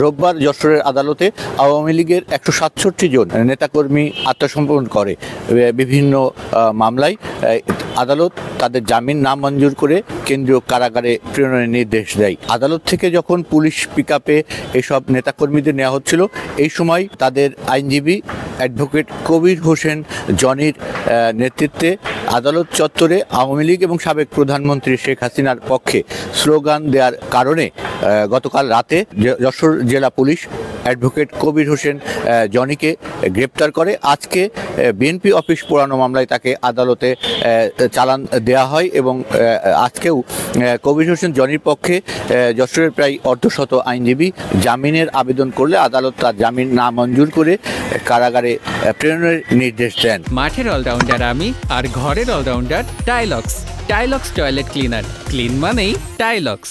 রোববার যশোরের আদালতে আওয়ামী লীগের 167 জন নেতাকর্মী আত্মসমর্পণ করে। বিভিন্ন মামলায় আদালত তাদের জামিন নামঞ্জুর করে কেন্দ্রীয় কারাগারে প্রেরণের নির্দেশ দেয়। আদালত থেকে যখন পুলিশ পিকআপে এসব নেতাকর্মীদের নেওয়া হচ্ছিল, এই সময় তাদের আইনজীবী অ্যাডভোকেট কবির হোসেন জনির নেতৃত্বে আদালত চত্বরে আওয়ামী লীগ এবং সাবেক প্রধানমন্ত্রী শেখ হাসিনার পক্ষে স্লোগান দেওয়ার কারণে গতকাল রাতে যশোর জেলা পুলিশ অ্যাডভোকেট কবির হোসেন জনিকে গ্রেপ্তার করে। আজকে বিএনপি অফিস পোড়ানো মামলায় তাকে আদালতে চালান দেওয়া হয় এবং আজকেও কবির হোসেন জনির পক্ষে যশোরের প্রায় অর্ধশত আইনজীবী জামিনের আবেদন করলে আদালত তার জামিন নামঞ্জুর করে কারাগারে প্রেরণের নির্দেশ দেন। মাঠের অলরাউন্ডার আমি, আর ঘরের allrounder Tylox. Tylox toilet cleaner, clean মানেই টাইলক্স।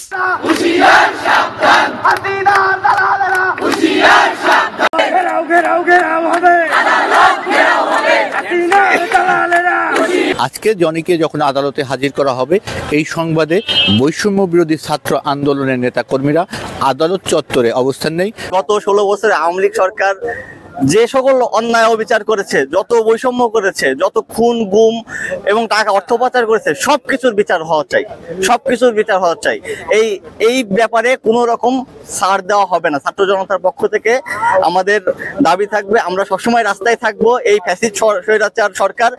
আজকে জনিকে যখন আদালতে হাজির করা হবে, এই সংবাদে বৈষম্য বিরোধী ছাত্র আন্দোলনের নেতাকর্মীরা আদালত চত্বরে অবস্থান নেই। গত 16 বছরে আওয়ামী লীগ সরকার যে সকল অন্যায় অবিচার করেছে, যত বৈষম্য করেছে, যত খুন গুম এবং টাকা অর্থ পাচার করেছে, সবকিছুর বিচার হওয়া চাই, সবকিছুর বিচার হওয়া চাই। এই ব্যাপারে কোনো রকম ছাড় দেওয়া হবে না। ছাত্র জনতার পক্ষ থেকে আমাদের দাবি থাকবে, আমরা সবসময় রাস্তায় থাকবো। এই ফ্যাসিস্ট স্বৈরাচার সরকার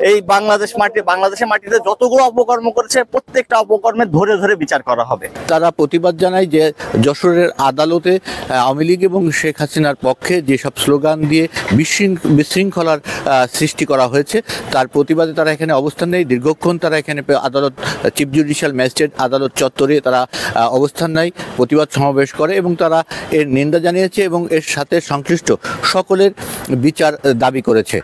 এই বাংলাদেশের মাটিতে যতগুলো অপকর্ম করেছে, প্রত্যেকটা অপকর্মের ধরে ধরে বিচার করা হবে। তারা প্রতিবাদ জানায় যে যশোরের আদালতে আওয়ামী লীগ এবং শেখ হাসিনার পক্ষে যেসব স্লোগান দিয়ে বিশৃঙ্খলার সৃষ্টি করা হয়েছে, তার প্রতিবাদে তারা এখানে অবস্থান নেয়। দীর্ঘক্ষণ তারা এখানে আদালত চিফ জুডিশিয়াল ম্যাজিস্ট্রেট আদালত চত্বরে তারা অবস্থান নেয়, প্রতিবাদ সমাবেশ করে এবং তারা এর নিন্দা জানিয়েছে এবং এর সাথে সংশ্লিষ্ট সকলের বিচার দাবি করেছে।